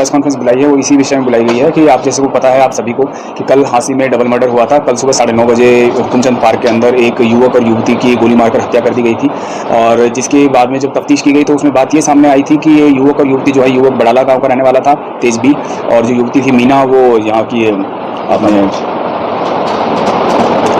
Press conference बुलाई है वो इसी विषय में बुलाई गई है कि आप जैसे को पता है आप सभी को कि कल हांसी में डबल मर्डर हुआ था। कल सुबह 9:30 बजे हुकुमचंद पार्क के अंदर एक युवक और युवती की गोली मारकर हत्या कर दी गई थी। और जिसके बाद में जब तफ्तीश की गई तो उसमें बात ये सामने आई थी कि ये युवक और युवती जो है, युवक बड़ाला गाँव का रहने वाला था तेजबी, और जो युवती थी मीना वो यहाँ की अपने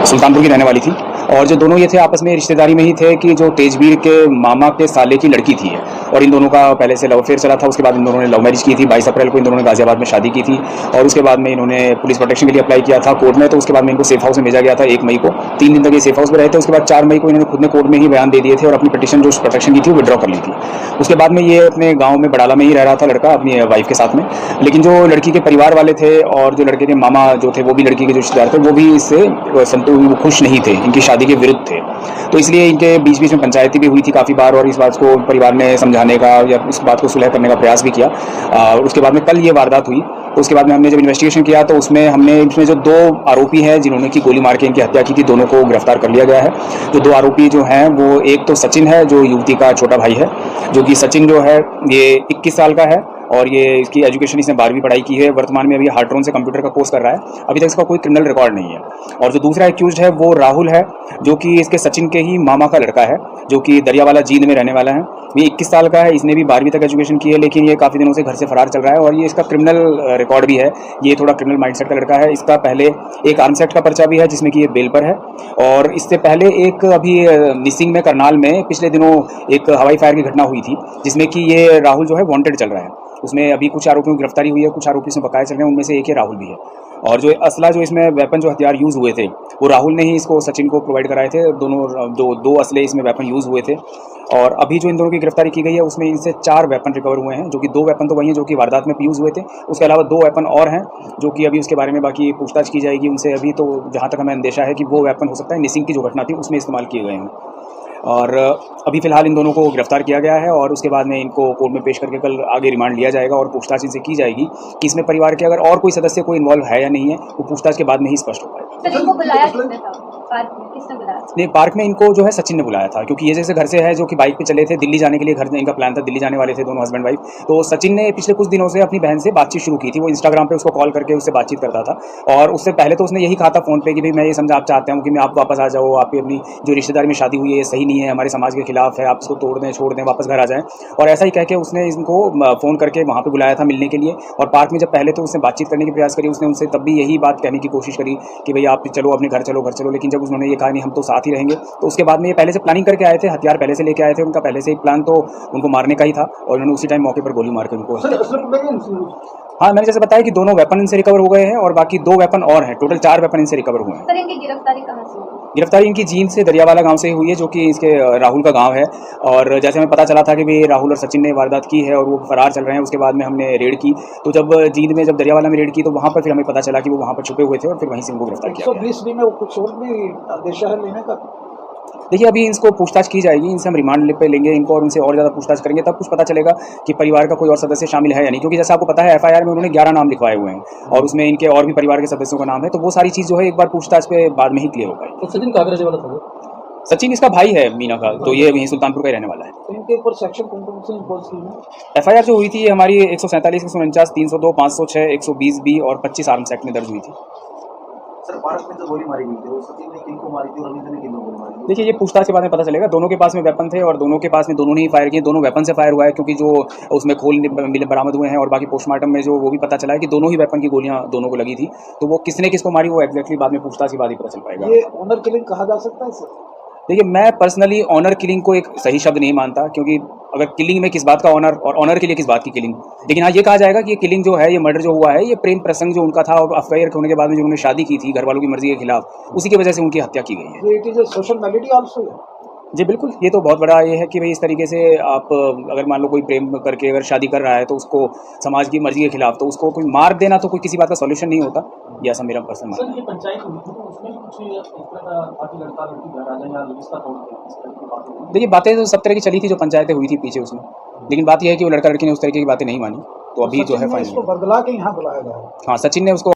सुल्तानपुर की रहने वाली थी। और जो दोनों ये थे आपस में रिश्तेदारी में ही थे कि जो तेजवीर के मामा के साले की लड़की थी और इन दोनों का पहले से लव अफेयर चला था। उसके बाद इन दोनों ने लव मैरिज की थी। 22 अप्रैल को इन दोनों ने गाजियाबाद में शादी की थी और उसके बाद में इन्होंने पुलिस प्रोटेक्शन के लिए अप्लाई किया था कोर्ट में। तो उसके बाद में इनको सेफ हाउस में भेजा गया था 1 मई को। 3 दिन तक ये सेफ हाउस में रहे थे। उसके बाद 4 मई को इन्होंने खुद ने कोर्ट में ही बयान दे दिए थे और अपनी पिटीशन जो प्रोटेक्शन की थी वो विड्रॉ कर ली थी। उसके बाद में ये अपने गाँव में बड़ाला में ही रह रहा था लड़का अपनी वाइफ के साथ में। लेकिन जो लड़की के परिवार वाले थे और जो लड़के के मामा जो थे वो भी लड़की के जो रिश्तेदार थे वो भी इससे खुश नहीं थे, इनकी शादी के विरुद्ध थे। तो इसलिए इनके बीच बीच में पंचायती भी हुई थी काफ़ी बार और इस बात को परिवार ने समझाने का या इस बात को सुलह करने का प्रयास भी किया। उसके बाद में कल ये वारदात हुई। तो उसके बाद में हमने जब इन्वेस्टिगेशन किया तो उसमें हमने इसमें जो 2 आरोपी हैं जिन्होंने की गोली मार के इनकी हत्या की थी, दोनों को गिरफ्तार कर लिया गया है। जो 2 आरोपी जो हैं वो एक तो सचिन है जो युवती का छोटा भाई है, जो कि सचिन जो है ये 21 साल का है और ये इसकी एजुकेशन इसने 12वीं पढ़ाई की है। वर्तमान में अभी हार्ट्रोन से कंप्यूटर का कोर्स कर रहा है। अभी तक इसका कोई क्रिमिनल रिकॉर्ड नहीं है। और जो दूसरा एक्यूज है वो राहुल है जो कि इसके सचिन के ही मामा का लड़का है, जो कि दरियावाला जींद में रहने वाला है। ये 21 साल का है। इसने भी 12वीं तक एजुकेशन की है लेकिन ये काफ़ी दिनों से घर से फरार चल रहा है और ये इसका क्रिमिनल रिकॉर्ड भी है। ये थोड़ा क्रिमिनल माइंडसेट का लड़का है। इसका पहले एक आर्म्स एक्ट का पर्चा भी है जिसमें कि ये बेल पर है। और इससे पहले एक अभी निसिंग में करनाल में पिछले दिनों एक हवाई फायर की घटना हुई थी जिसमें कि ये राहुल जो है वांटेड चल रहा है। उसमें अभी कुछ आरोपियों की गिरफ्तारी हुई है, कुछ आरोपी इसमें बकाया चल रहे हैं, उनमें से एक ही राहुल भी है। और जो असला जो इसमें वेपन जो हथियार यूज़ हुए थे वो राहुल ने ही इसको सचिन को प्रोवाइड कराए थे। दो असले इसमें वेपन यूज़ हुए थे। और अभी जो इन दोनों की गिरफ्तारी की गई है उसमें इनसे 4 वेपन रिकवर हुए हैं, जो कि 2 वेपन तो वही हैं जो कि वारदात में यूज़ हुए थे। उसके अलावा 2 वेपन और हैं जो कि अभी उसके बारे में बाकी पूछताछ की जाएगी उनसे। अभी तो जहाँ तक हमें अंदेशा है कि वो वेपन हो सकता है निसिंग की जो घटना थी उसमें इस्तेमाल किए गए हैं। और अभी फ़िलहाल इन दोनों को गिरफ्तार किया गया है और उसके बाद में इनको कोर्ट में पेश करके कल आगे रिमांड लिया जाएगा और पूछताछ इनसे की जाएगी कि इसमें परिवार के अगर और कोई सदस्य कोई इन्वॉल्व है या नहीं है, वो पूछताछ के बाद में ही स्पष्ट हो पाएगा। सर इनको बुलाया किसने था? पार्क में किसने बुलाया? नहीं, पार्क में इनको जो है सचिन ने बुलाया था क्योंकि ये जैसे घर से है जो कि बाइक पे चले थे दिल्ली जाने के लिए। घर इनका प्लान था, दिल्ली जाने वाले थे दोनों हस्बैंड वाइफ। तो सचिन ने पिछले कुछ दिनों से अपनी बहन से बातचीत शुरू की थी। वो इंस्टाग्राम पे उसको कॉल करके उससे बातचीत करता था और उससे पहले तो उसने यही कहा था फ़ोन पे कि भाई मैं ये समझा आप चाहते हूँ कि मैं आप वापस आ जाओ, आपकी अपनी जो रिश्तेदारी में शादी हुई है ये सही नहीं है, हमारे समाज के खिलाफ है, आप इसको तोड़ दें, छोड़ दें, वापस घर आ जाएं। और ऐसा ही कह के उसने इनको फ़ोन करके वहाँ पे बुलाया था मिलने के लिए। और पार्क में जब पहले तो उसने बातचीत करने की प्रयास करी, उसने उनसे तब भी यही बात कहने की कोशिश करी कि भाई आप चलो अपने घर चलो। लेकिन जब उन्होंने ये कहा नहीं हम तो साथ ही रहेंगे, तो उसके बाद में ये पहले से प्लानिंग करके आए थे, हथियार पहले से लेके आए थे। उनका पहले से एक प्लान तो उनको मारने का ही था और उन्होंने उसी टाइम मौके पर गोली मार के उनको। हाँ, मैंने जैसे बताया कि दोनों वेपन इनसे रिकवर हो गए हैं और बाकी 2 वेपन और हैं। टोटल 4 वेपन इनसे रिकवर हुए हैं। सर इनकी गिरफ्तारी कहाँ से हुई? गिरफ्तारी इनकी जींद से दरियावाला गांव से ही हुई है जो कि इसके राहुल का गांव है। और जैसे हमें पता चला था कि भी राहुल और सचिन ने वारदात की है और वो फरार चल रहे हैं, उसके बाद में हमने रेड की। तो जब जींद में जब दरियावाला में रेड की तो वहाँ पर फिर हमें पता चला कि वो वहाँ पर छुपे हुए थे और फिर वहीं से उनको गिरफ्तार किया गया। 120 में कुछ और भी आदेश है लेने का? देखिए अभी इनको पूछताछ की जाएगी, इनसे हम रिमांड पे लेंगे इनको और उनसे और ज़्यादा पूछताछ करेंगे, तब कुछ पता चलेगा कि परिवार का कोई और सदस्य शामिल है या नहीं। क्योंकि जैसा आपको पता है एफआईआर में उन्होंने 11 नाम लिखवाए हुए हैं और उसमें इनके और भी परिवार के सदस्यों का नाम है। तो वो सारी चीज़ जो है एक बार पूछताछ पे बाद में ही क्लियर हो पाएगी। तो सचिन कागज वाला था? सचिन इसका भाई है मीना का, तो ये वहीं सुल्तानपुर का ही रहने वाला है। तो इनके ऊपर सेक्शन कौन से इम्पोज की है? एफआईआर जो हुई थी हमारी 147, 149, 302, 506, 120B और 25 आर्म्स एक्ट में दर्ज हुई थी। सर पार्क में जो गोली मारी गई थी वो सचिन ने किनको मारी थी और रविंद्र ने किनको गोली मारी थी? देखिए ये पूछताछ के बाद में पता चलेगा। दोनों के पास में वेपन थे और दोनों के पास में दोनों ने ही फायर किए। दोनों वेपन से फायर हुआ है क्योंकि जो उसमें खोल मिले बरामद हुए हैं और बाकी पोस्टमार्टम में जो वो भी पता चला है कि दोनों ही वेपन की गोलियां दोनों को लगी थी। तो वो किसने किसको मारी वो एक्जैक्टली बाद में पूछताछ के बाद ही पता चल पाएगा। ये ऑनर किलिंग कहा जा सकता है सर? देखिए मैं पर्सनली ऑनर किलिंग को एक सही शब्द नहीं मानता क्योंकि अगर किलिंग में किस बात का ऑनर और ऑनर के लिए किस बात की किलिंग। लेकिन हाँ ये कहा जाएगा कि ये किलिंग जो है, ये मर्डर जो हुआ है, ये प्रेम प्रसंग जो उनका था और अफेयर होने के बाद में जो उन्होंने शादी की थी घर वालों की मर्जी के खिलाफ, उसी की वजह से उनकी हत्या की गई है। It is a social malady also? जी बिल्कुल, ये तो बहुत बड़ा ये है कि भाई इस तरीके से आप अगर मान लो कोई प्रेम करके अगर शादी कर रहा है तो उसको समाज की मर्जी के खिलाफ, तो उसको कोई मार देना तो कोई किसी बात का सॉल्यूशन नहीं होता। ये ऐसा मेरा पर्सनल मानना है। सर ये पंचायत हुई थी तो उसमें कुछ इस तरह का बाकी लड़का लड़की घर आ जाए या रिश्ता तोड़ दे, इस तरह की बात हुई? देखिए बातें तो सब तरह की चली थी जो पंचायतें हुई थी पीछे उसमें, लेकिन बात यह है कि वो लड़का लड़की ने उस तरीके की बातें नहीं मानी। तो अभी जो है इसको फाइनल बदला के यहाँ बुलाया गया है। हाँ सचिन ने उसको